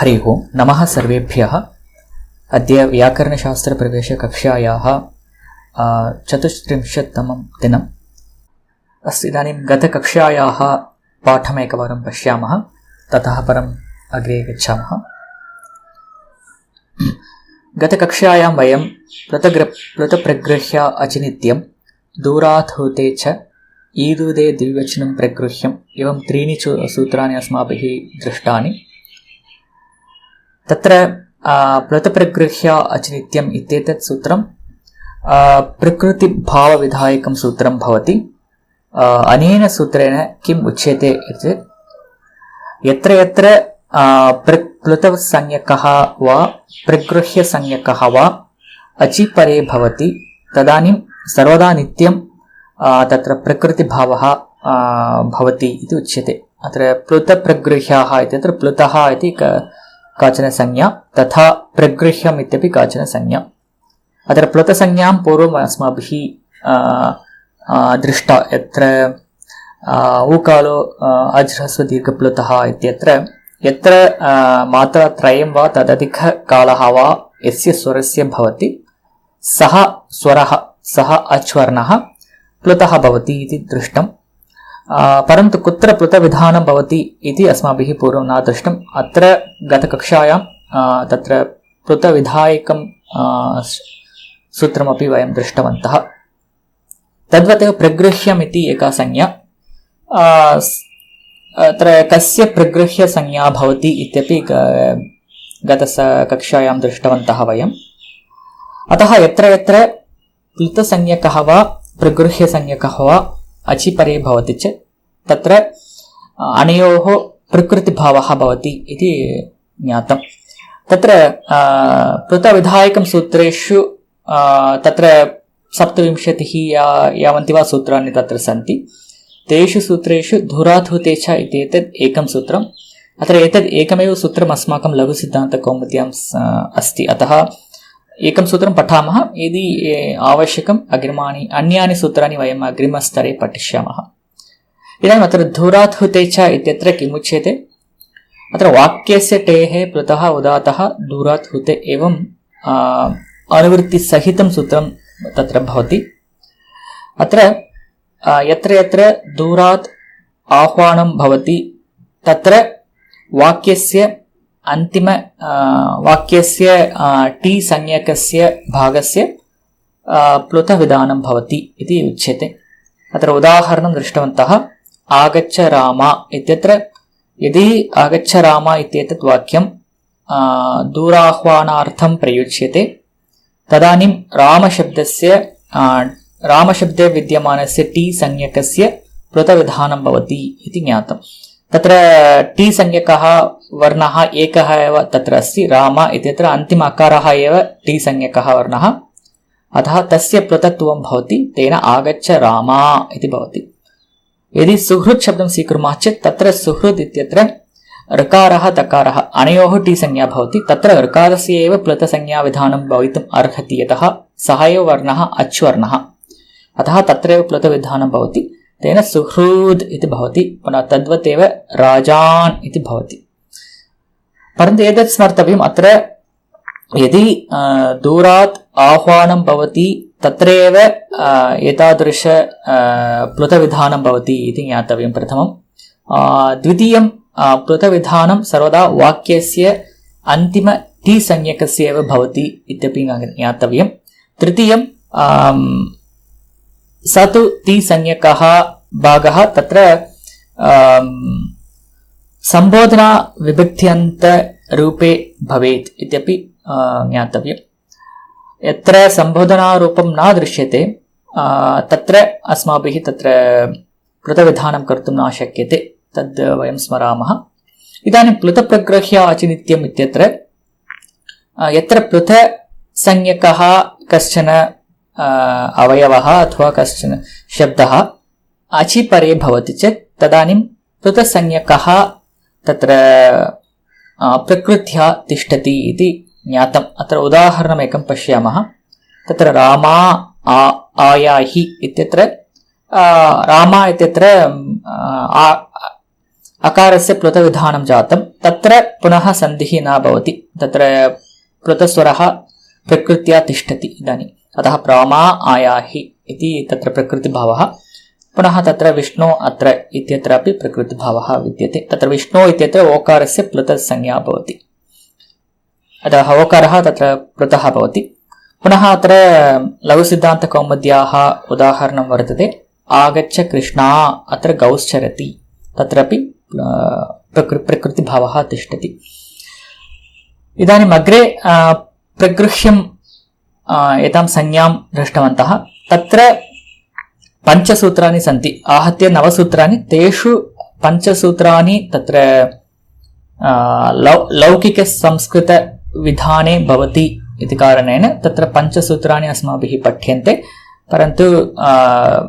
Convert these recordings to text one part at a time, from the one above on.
हरि ओं नमः सर्वेभ्यः। अद्य व्याकरणशास्त्रप्रवेशकक्षायाः 34तमं दिनम् अस्ति। इदानीं गतकक्षायाः पाठमेकवारं पश्यामः, ततः परम् अग्रे गच्छामः। गतकक्षायां वयं प्लुतप्रगृह्य अचिनित्यं दूरात् हूते च ईदुदे द्विवचनं प्रगृह्यम् एवं त्रीणि सूत्राणि अस्माभिः दृष्टानि। तत्र प्लुतप्रगृह्य अचिनित्यम् इत्येतत् सूत्रं प्रकृतिभावविधायकं सूत्रं भवति। अनेन सूत्रेण किम् उच्यते इति यत्र यत्र प्लुतसंज्ञकः वा प्रगृह्यसंज्ञकः वा अचिपरे भवति तदानीं सर्वदा नित्यं तत्र प्रकृतिभावः भवति इति उच्यते। अत्र प्लुतप्रगृह्यः इत्यत्र प्लुतः इति काचन संज्ञा, तथा प्रगृह्यम् इत्यपि काचन संज्ञा। अत्र प्लुतसंज्ञां पूर्वम् अस्माभिः दृष्टा, यत्र ऊकालो अज्ह्रस्वदीर्घप्लुतः इत्यत्र यत्र मात्रात्रयं वा तदधिककालः वा यस्य स्वरस्य भवति सः स्वरः, सः अच्वर्णः प्लुतः भवति इति दृष्टम्। परन्तु कुत्र प्लुतविधानं भवति इति अस्माभिः पूर्वं न दृष्टम्। अत्र गतकक्षायां तत्र प्लुतविधायकं सूत्रमपि वयं दृष्टवन्तः। तद्वत् प्रगृह्यम् इति एका संज्ञा, अत्र कस्य प्रगृह्यसंज्ञा भवति इत्यपि गतकक्षायां दृष्टवन्तः वयम्। अतः यत्र यत्र प्लुतसंज्ञकः वा प्रगृह्यसंज्ञकः वा अचिपरे भवति चेत् तत्र अनयोः प्रकृतिभावः भवति इति ज्ञातं। तत्र प्लुतविधायकं सूत्रेषु तत्र 27 यावन्ति वा सूत्राणि तत्र सन्ति। तेषु सूत्रेषु दूरात् हूते च इत्येतत् एकं सूत्रम्। अत्र एतत् एकमेव सूत्रम् अस्माकं लघुसिद्धान्तकौमुद्यां अस्ति। अतः एकं सूत्रं पठामः, यदि आवश्यकम् अन्यानि सूत्राणि वयम् अग्रिमस्तरे पठिष्यामः। इदानीम् अत्र दूरात् हूते च इत्यत्र किमुच्यते? अत्र वाक्यस्य टेः प्लुतः उदात्तः दूरात् हूते एवं अनुवृत्तिसहितं सूत्रं तत्र भवति। अत्र यत्र यत्र दूरात् आह्वानं भवति तत्र वाक्यस्य अन्तिम वाक्यस्य टी संज्ञकस्य भागस्य प्लुतविधानं भवति इति उच्यते। अत्र उदाहरणं दृष्टवन्तः। आगच्छ राम इत्यत्र यदि आगच्छ राम इत्येतत् वाक्यं दूराह्वानार्थं प्रयुज्यते तदानीं रामशब्दे विद्यमानस्य टी संज्ञकस्य प्लुतविधानं भवति इति ज्ञातम्। तत्र टी संज्ञकः वर्णः एकः एव तत्र अस्ति, राम इत्यत्र अन्तिम अकारः एव टी संज्ञकः वर्णः, अतः तस्य प्लुतत्वं भवति, तेन आगच्छ राम इति भवति। यदि सुहृत् शब्दं स्वीकुर्मः चेत् तत्र सुहृत् इत्यत्र ऋकारः तकारः अनयोः टी संज्ञा भवति। तत्र ऋकारस्य एव प्लुतसंज्ञाविधानं भवितुम् अर्हति, यतः सः एव वर्णः अच्वर्णः, अतः तत्रैव प्लुतविधानं भवति, तेन सुहृद् इति भवति। पुनः तद्वत् एव राजान् इति भवति। परन्तु एतत् स्मर्तव्यम्, अत्र यदि दूरात् आह्वानं भवति तत्रैव एतादृश प्लुतविधानं भवति इति ज्ञातव्यं प्रथमं। द्वितीयं प्लुतविधानं सर्वदा वाक्यस्य अन्तिम टी संज्ञकस्य एव भवति इत्यपि ज्ञातव्यं। तृतीयं स तु टी संज्ञकः भागः तत्र सम्बोधना विभक्त्यन्तरूपे भवेत् इत्यपि ज्ञातव्यम्। यत्र सम्बोधनारूपं न दृश्यते तत्र अस्माभिः तत्र प्लुतविधानं कर्तुं न शक्यते, तद् वयं स्मरामः। इदानीं प्लुतप्रगृह्य अचिनित्यम् इत्यत्र यत्र प्लुतसंज्ञकः कश्चन अवयवः अथवा कश्चन शब्दः अचिपरे भवति चेत् तदानीं प्लुतसंज्ञकः तत्र प्रकृत्या तिष्ठति इति ज्ञातम्। अत्र उदाहरणमेकं पश्यामः। तत्र रामा आयाहि इत्यत्र रामा इत्यत्र अकारस्य प्लुतविधानं जातं तत्र पुनः सन्धिः न भवति, तत्र प्लुतस्वरः प्रकृत्या तिष्ठति इदानीम्। अतः प्रमा आयाहि इति तत्र प्रकृतिभावः। पुनः तत्र विष्णु अत्र इत्यत्रापि प्रकृतिभावः विद्यते। तत्र विष्णु इत्यत्र ओकारस्य प्लुतसंज्ञा भवति, अतः ओकारः तत्र प्लुतः भवति। पुनः अत्र लघुसिद्धान्तकौमुद्याः उदाहरणं वर्तते, आगच्छ कृष्णा, अत्र गौश्चरति, तत्रापि प्रकृतिभावः तिष्ठति। इदानीम् अग्रे प्रगृह्यं एतां संज्ञां दृष्टवन्तः। तत्र पञ्चसूत्राणि सन्ति, आहत्य 9 सूत्राणि। तेषु 5 सूत्राणि तत्र लौकिकसंस्कृतविधाने भवति इति कारणेन तत्र 5 सूत्राणि अस्माभिः पठ्यन्ते, परन्तु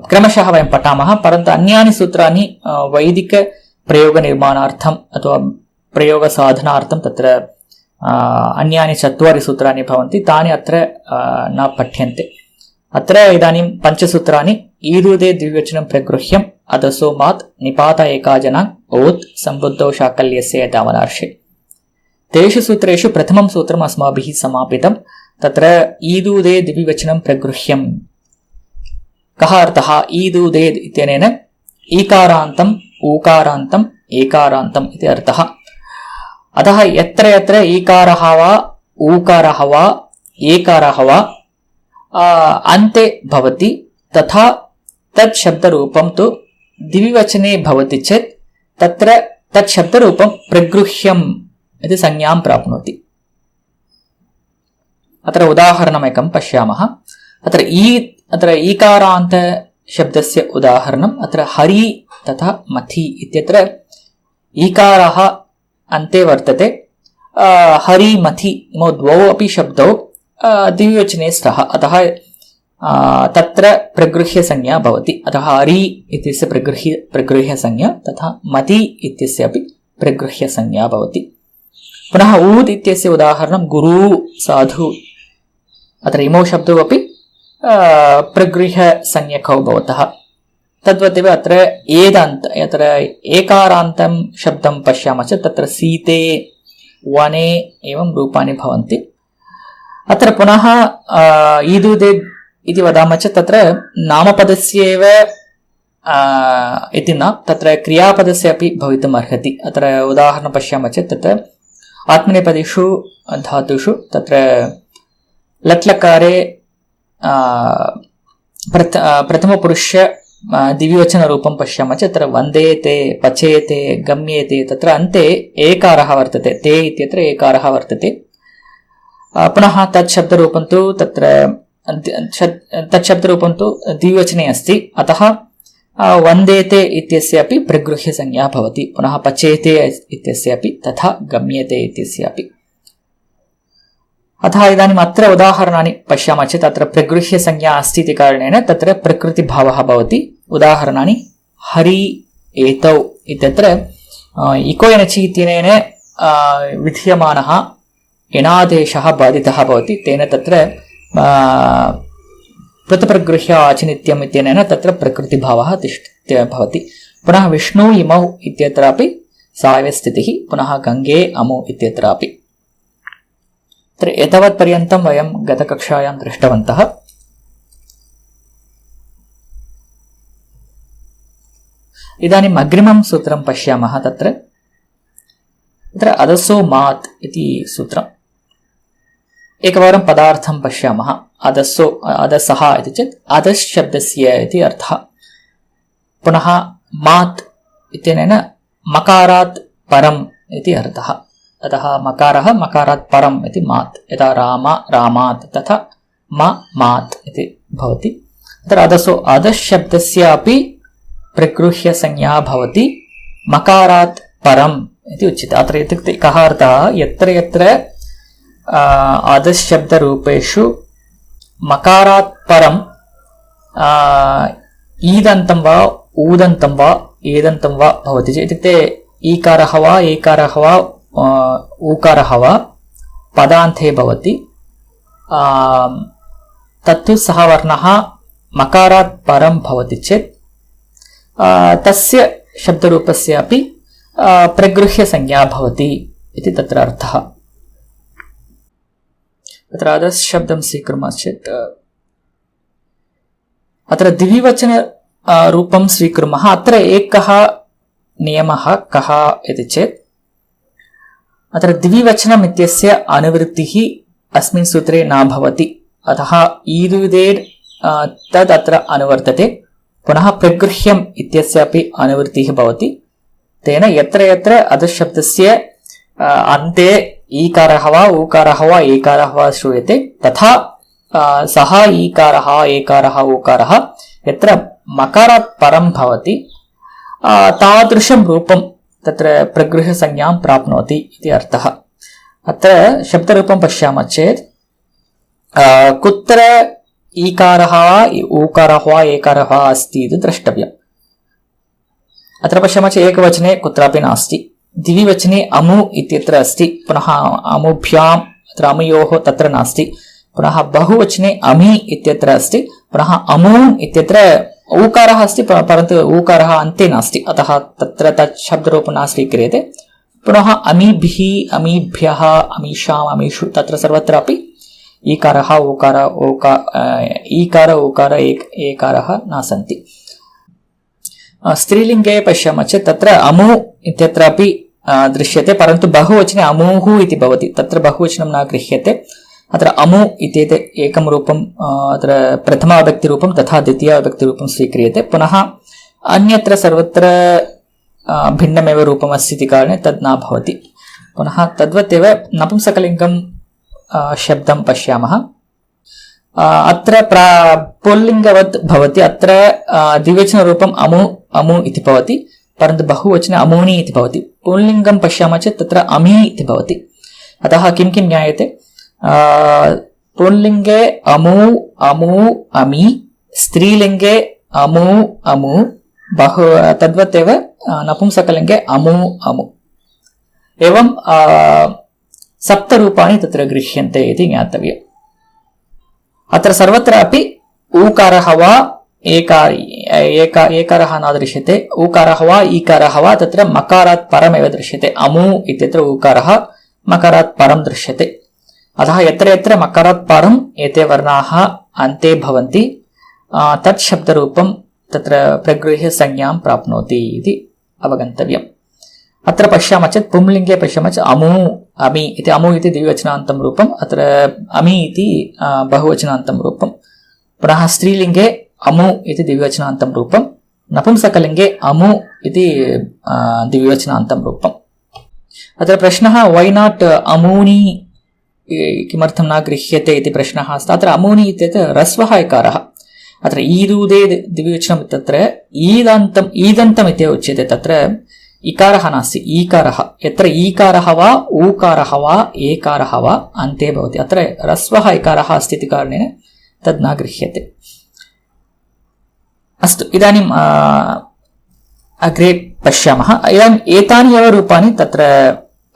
क्रमशः वयं पठामः। परन्तु अन्यानि सूत्राणि वैदिकप्रयोगनिर्माणार्थम् अथवा प्रयोगसाधनार्थं तत्र अन्यानि 4 सूत्राणि भवन्ति, तानि अत्र न पठ्यन्ते। अत्र इदानीं 5 सूत्राणि। ईदुदे द्विवचनं प्रगृह्यम् अदसो मात् निपात एकाजना ओत् सम्बुद्धौ शाकल्यस्य एतावदार्षे। तेषु सूत्रेषु प्रथमं सूत्रम् अस्माभिः समापितं। तत्र ईदुदे द्विवचनं प्रगृह्यम् कः अर्थः? ईदुदे इत्यनेन ईकारान्तम् ऊकारान्तम् एकारान्तम् इति अर्थः। अतः यत्र यत्र ईकारः वा ऊकारः वा एकारः वा अन्ते भवति, तथा तत् शब्दरूपं तु द्विवचने भवति चेत् तत्र तत् शब्दरूपं प्रगृह्यम् इति संज्ञां प्राप्नोति। अत्र उदाहरणमेकं पश्यामः। अत्र ईकारान्त शब्दस्य उदाहरणम् अत्र हरि तथा मथि इत्यत्र ईकारः अन्ते वर्तते। हरि मथि इमौ द्वौ अपि शब्दौ द्विवचने स्तः, अतः तत्र प्रगृह्यसंज्ञा भवति। अतः हरि इत्यस्य प्रगृह्यसंज्ञा तथा मति इत्यस्य अपि प्रगृह्यसंज्ञा भवति। पुनः ऊत् इत्यस्य उदाहरणं गुरु साधु, अत्र इमौ शब्दौ अपि प्रगृह्यसंज्ञकौ भवतः। तद्वदेव अत्र एदान्त, अत्र एकारान्तं शब्दं पश्यामः चेत् तत्र सीते वने एवं रूपाणि भवन्ति। अत्र पुनः ईदुदे इति वदामः चेत् तत्र नामपदस्यैव इति न, तत्र क्रियापदस्य अपि भवितुम् अर्हति। अत्र उदाहरणं पश्यामः चेत् तत्र आत्मनेपदेषु धातुषु तत्र लट्लकारे प्रथमपुरुष द्विवचनरूपं पश्यामः चेत् तत्र वन्देते, पचेते, गम्येते, तत्र अन्ते एकारः वर्तते, ते इत्यत्र एकारः वर्तते। पुनः तत्शब्दरूपं तु द्विवचने अस्ति, अतः वन्देते इत्यस्य अपि प्रगृह्यसंज्ञा भवति। पुनः पचेते इत्यस्य अपि तथा गम्येते इत्यस्य अपि। अतः इदानीम् अत्र उदाहरणानि पश्यामः चेत् अत्र प्रगृह्यसंज्ञा अस्ति इति कारणेन तत्र प्रकृतिभावः भवति। उदाहरणानि हरि एतौ इत्यत्र इको एनचि इत्यनेन विधीयमानः एनादेशः बाधितः भवति, तेन तत्र प्रतिप्रगृह्य आचिनित्यम् इत्यनेन तत्र प्रकृतिभावः भवति। पुनः विष्णु इमौ इत्यत्रापि सायवस्थितिः, पुनः गङ्गे अमौ इत्यत्रापि। तत्र एतावत्पर्यन्तं वयं गतकक्षायां दृष्टवन्तः। इदानीम् अग्रिमं सूत्रं पश्यामः। तत्र अदसो मात् इति सूत्रम्। एकवारं पदार्थं पश्यामः। अदसः इति चेत् अदस् शब्दस्य इति अर्थः। पुनः मात् इत्यनेन मकारात् परम् इति अर्थः। अतः मकारः मकारात् परम् इति मात्, यथा राम रामात् तथा मात् इति भवति। तत्र अदसो अदस् शब्दस्यापि प्रगृह्यसंज्ञा भवति, मकारात् परम् इति उच्यते। अत्र इत्युक्ते कः अर्थः? यत्र यत्र अदस् शब्दरूपेषु मकारात् परम् ईदन्तं वा ऊदन्तं वा एदन्तं वा भवति चेत्, इत्युक्ते ईकारः वा एकारः वा ऊकारः वा पदान्ते भवति, तत्तु सः वर्णः मकारात् परं भवति चेत् तस्य शब्दरूपस्य अपि प्रगृह्यसंज्ञा भवति इति तत्र अर्थः। तत्र अधशब्दं स्वीकुर्मश्चेत् अत्र द्विवचन रूपं स्वीकुर्मः। अत्र एकः नियमः कः इति चेत् अत्र द्विवचनम् इत्यस्य अनुवृत्तिः अस्मिन् सूत्रे न भवति। अतः ईदुदेर् तद् अत्र अनुवर्तते। पुनः प्रगृह्यम् इत्यस्य अपि अनुवृत्तिः भवति। तेन यत्र यत्र अधशब्दस्य अन्ते ईकारः वा ऊकारः वा एकारः वा श्रूयते तथा सः ईकारः एकारः ऊकारः यत्र मकारात् परं भवति तादृशं रूपं तत्र प्रगृह्यसंज्ञां प्राप्नोति इति अर्थः। अत्र शब्दरूपं पश्यामः चेत् कुत्र ईकारः ऊकारः वा एकारः वा अस्ति इति द्रष्टव्यम्। अत्र पश्यामः चेत् एकवचने कुत्रापि नास्ति, द्विवचने अमु इत्यत्र अस्ति, पुनः अमुभ्याम् अत्र अमयोः तत्र नास्ति, पुनः बहुवचने अमि इत्यत्र अस्ति, पुनः अमून् इत्यत्र ऊकारः अस्ति परन्तु ऊकारः अन्ते नास्ति, अतः तत्र तत् शब्दरूपं न स्वीक्रियते। पुनः अमीभिः अमीभ्यः अमीषाम् अमीषु तत्र सर्वत्रापि ईकारः ऊकार ईकार ऊकार एकारः न सन्ति। स्त्रीलिङ्गे पश्यामः चेत् तत्र अमु इत्यत्रापि दृश्यते, परन्तु बहुवचने अमूः इति भवति, तत्र बहुवचनं न गृह्यते। अत्र अमु इत्येते एकं रूपं अत्र प्रथमाविभक्तिरूपं तथा द्वितीयाविभक्तिरूपं स्वीक्रियते। पुनः अन्यत्र सर्वत्र भिन्नमेव रूपम् अस्ति इति कारणे तद् न भवति। पुनः तद्वत् एव नपुंसकलिङ्गं शब्दं पश्यामः। अत्र पुल्लिङ्गवत् भवति, अत्र द्विवचनरूपम् अमु अमु इति भवति, परन्तु बहुवचने अमूनि इति भवति। पुल्लिङ्गं पश्यामः चेत् तत्र अमि इति भवति। अतः किं किं ज्ञायते? पुल्लिङ्गे अमु अमु अमि, स्त्रीलिङ्गे अमु अमु, तद्वत् एव नपुंसकलिङ्गे अमु अमु। एवं सप्तरूपाणि तत्र गृह्यन्ते इति ज्ञातव्यम्। अत्र सर्वत्रापि ऊकारः वा एकारः न दृश्यते, ऊकारः वा ईकारः वा तत्र मकारात् परमेव दृश्यते। अमु इत्यत्र ऊकारः मकारात् परं दृश्यते। अतः यत्र यत्र मकारात् परम् एते वर्णाः अन्ते भवन्ति तत् शब्दरूपं तत्र प्रगृह्यसंज्ञां प्राप्नोति इति अवगन्तव्यम्। अत्र पश्यामः चेत् पुंलिङ्गे पश्यामः चेत् अमु अमि इति, अमु इति द्विवचनान्तं रूपम्, अत्र अमि इति बहुवचनान्तं रूपं। पुनः स्त्रीलिङ्गे अमु इति द्विवचनान्तं रूपं, नपुंसकलिङ्गे अमु इति द्विवचनान्तं रूपम्। अत्र प्रश्नः वै नाट् अमूनि किमर्थं न गृह्यते इति प्रश्नः अस्ति। अत्र अमूनि इत्यत्र ह्रस्वः इकारः, अत्र ईदूदे द्विवचनं तत्र ईदन्तम् इति उच्यते, तत्र इकारः नास्ति ईकारः। यत्र ईकारः वा ऊकारः वा एकारः वा अन्ते भवति, अत्र ह्रस्वः इकारः अस्ति इति कारणेन तद् न गृह्यते। अस्तु, इदानीम् अग्रे पश्यामः। इदानीम् एतानि एव रूपाणि तत्र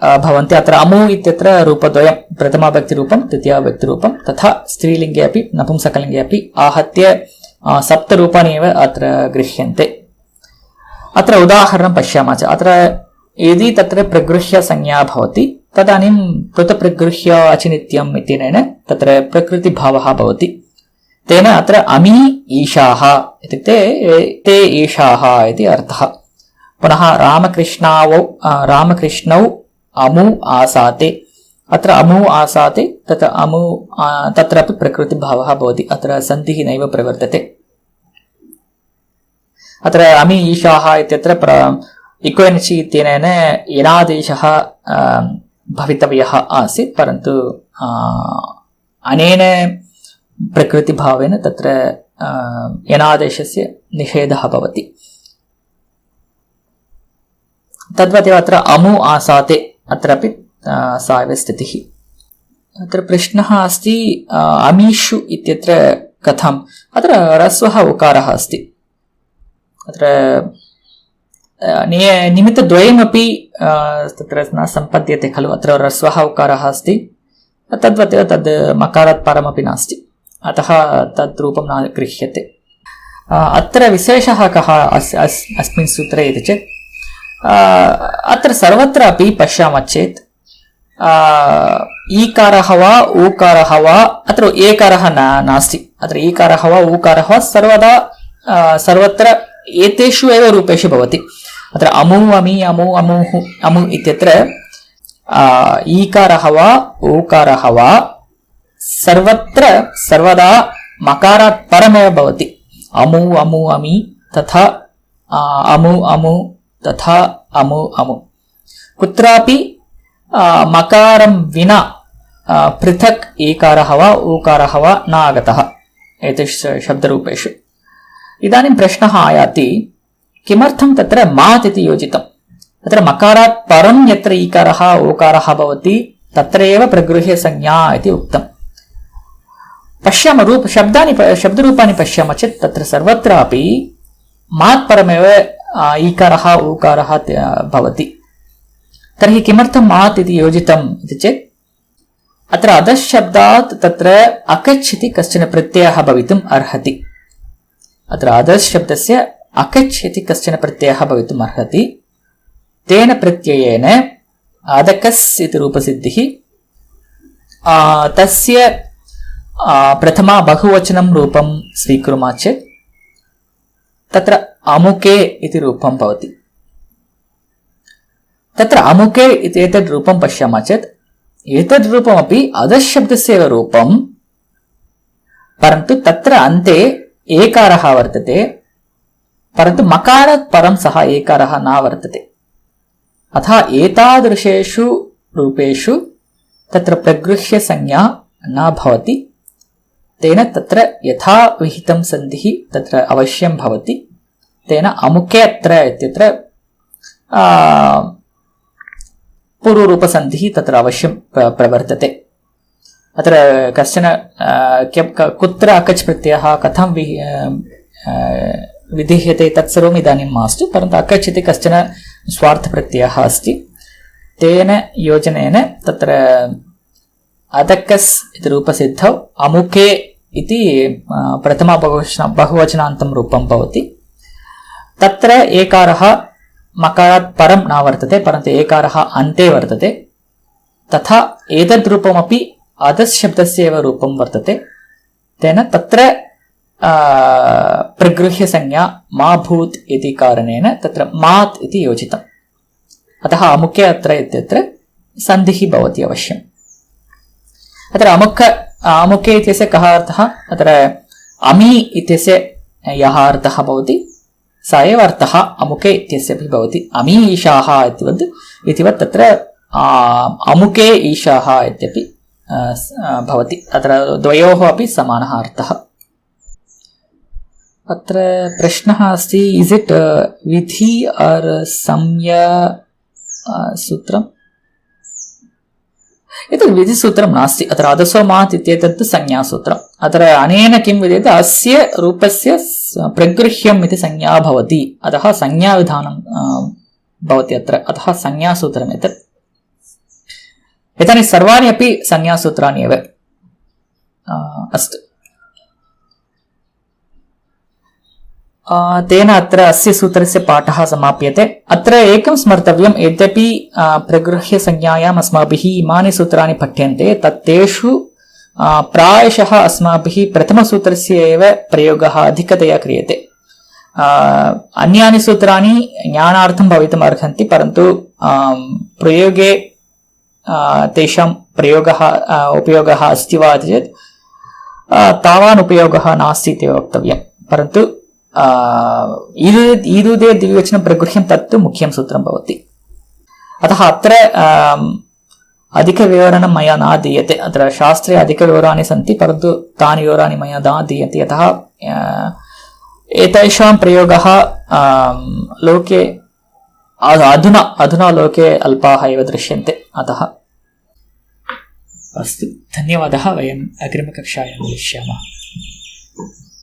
भवन्ति। अत्र अमु इत्यत्र रूपद्वयं, प्रथमाविभक्तिरूपं द्वितीयाविभक्तिरूपं, तथा स्त्रीलिङ्गे अपि नपुंसकलिङ्गे अपि आहत्य सप्तरूपाणि एव अत्र गृह्यन्ते। अत्र उदाहरणं पश्यामः चेत् अत्र यदि तत्र प्रगृह्यसंज्ञा भवति तदानीं कृतप्रगृह्य अचिनित्यम् इत्यनेन तत्र प्रकृतिभावः भवति। तेन अत्र अमी ईशाः इत्युक्ते ते ईशाः इति अर्थः। पुनः रामकृष्णौ अमु आसाते, अत्र अमु आसाते तत्रापि प्रकृतिभावः भवति, अत्र सन्धिः नैव प्रवर्तते। अत्र अमि ईशाः इत्यत्र इक्वनिचि इत्यनेन यनादेशः भवितव्यः आसीत्, परन्तु अनेन प्रकृतिभावेन तत्र यनादेशस्य निषेधः भवति। तद्वत् अत्र अमु आसाते अत्रापि सा एव स्थितिः। अत्र प्रश्नः अस्ति अमीषु इत्यत्र कथम्? अत्र ह्रस्वः उकारः अस्ति, अत्र निमित्तद्वयमपि तत्र न सम्पद्यते खलु। अत्र ह्रस्वः उकारः अस्ति, तद्वत् तद् मकारात् परमपि नास्ति, अतः तद् रूपं न गृह्यते। अत्र विशेषः कः अस्मिन् सूत्रे इति चेत् अत्र सर्वत्र अपि पश्यामः चेत् ईकारः वा ऊकारः वा अत्र एकारः नास्ति अत्र ईकारः वा ऊकारः वा सर्वदा सर्वत्र एतेषु एव रूपेषु भवति अत्र अमु अमि अमु अमुः अमु इत्यत्र ईकारः वा ऊकारः वा सर्वत्र सर्वदा मकारात् परमेव भवति अमु अमु अमि तथा अमु अमु तथा अमु अमु कुत्रापि मकारं विना पृथक् एकारः वा ऊकारः वा न आगतः एतेषु शब्दरूपेषु इदानीं प्रश्नः आयाति किमर्थं तत्र मात् इति योजितम् तत्र मकारात् परं यत्र ईकारः ओकारः भवति तत्र एव प्रगृह्य संज्ञा इति उक्तम् पश्यामः शब्दरूपाणि पश्यामः चेत् तत्र सर्वत्रापि मात् परमेव ईकारः ऊकारः भवति तर्हि किमर्थं मात् इति योजितम् इति चेत् अत्र अधश्शब्दात् तत्र अकच् इति कश्चन प्रत्ययः भवितुम् अर्हति अत्र अधश्शब्दस्य अकच् इति कश्चन प्रत्ययः भवितुम् अर्हति तेन प्रत्ययेन अदकस् इति रूपसिद्धिः तस्य प्रथमा बहुवचनं रूपं स्वीकुर्मः चेत् तत्र अमुके इति रूपं भवति तत्र अमुके इति एतद् रूपं पश्यामः चेत् एतद् रूपमपि अधश्शब्दस्य एव रूपं परन्तु तत्र अन्ते एकारः वर्तते परन्तु मकारात् परं सः एकारः न वर्तते अतः एतादृशेषु रूपेषु तत्र प्रगृह्य संज्ञा न भवति तेन तत्र यथा विहितं सन्धिः तत्र अवश्यं भवति तेन अमुके अत्र इत्यत्र पूर्वरूपसन्धिः तत्र अवश्यं प्रवर्तते अत्र कश्चन कुत्र अकच् प्रत्ययः कथं विधीयते तत्सर्वम् इदानीं मास्तु परन्तु अकच् इति कश्चन स्वार्थप्रत्ययः अस्ति तेन योजनेन तत्र अदकस् इति रूपसिद्धौ अमुके इति प्रथमा बहुवचनान्तं रूपं भवति तत्र एकारः मकारात् परं न वर्तते परन्तु एकारः अन्ते वर्तते तथा एतद् रूपमपि अधश्शब्दस्य एव रूपं वर्तते तेन तत्र प्रगृह्य संज्ञा मा भूत् इति कारणेन तत्र मात् इति योजितम् अतः अमुके अत्र इत्यत्र सन्धिः भवति अवश्यम् अत्र अमुके इत्यस्य कः अर्थः अत्र अमि इत्यस्य यः अर्थः भवति स एव अर्थः अमुके इत्यस्य अपि भवति अमी ईशाः इतिवत् तत्र अमुके ईशाः इत्यपि भवति अत्र द्वयोः अपि समानः अर्थः अत्र प्रश्नः अस्ति इस् इट् विधि आर् संज्ञा सूत्रम् एतद् विधिसूत्रं नास्ति अत्र अधसोमात् इत्येतत् संज्ञासूत्रम् अत्र अनेन किं विद्यते अस्य रूपस्य प्रगृह्यम् इति संज्ञा भवति अतः संज्ञाविधानं भवति अत्र अतः संज्ञासूत्रम् एतत् एतानि सर्वाणि अपि संज्ञासूत्राणि एव अस्तु तेन अत्र अस्य सूत्रस्य पाठः समाप्यते अत्र एकं स्मर्तव्यं यद्यपि प्रगृह्य संज्ञायाम् अस्माभिः इमानि सूत्राणि पठ्यन्ते तेषु प्रायशः अस्माभिः प्रथमसूत्रस्य एव प्रयोगः अधिकतया क्रियते अन्यानि सूत्राणि ज्ञानार्थं भवितुम् अर्हन्ति परन्तु प्रयोगे तेषां प्रयोगः उपयोगः अस्ति वा चेत् तावान् उपयोगः नास्ति इति वक्तव्यं परन्तु ईदुदे द्विवचनं प्रगृह्यं तत्तु मुख्यं सूत्रं भवति अतः अत्र अधिकविवरणं मया न दीयते अत्र शास्त्रे अधिकविवरणानि सन्ति परन्तु तानि विवरणानि मया न दीयन्ते यतः एतेषां प्रयोगः लोके अधुना लोके अल्पाः एव दृश्यन्ते अतः अस्तु धन्यवादः वयम् अग्रिमकक्षायां मिलिष्यामः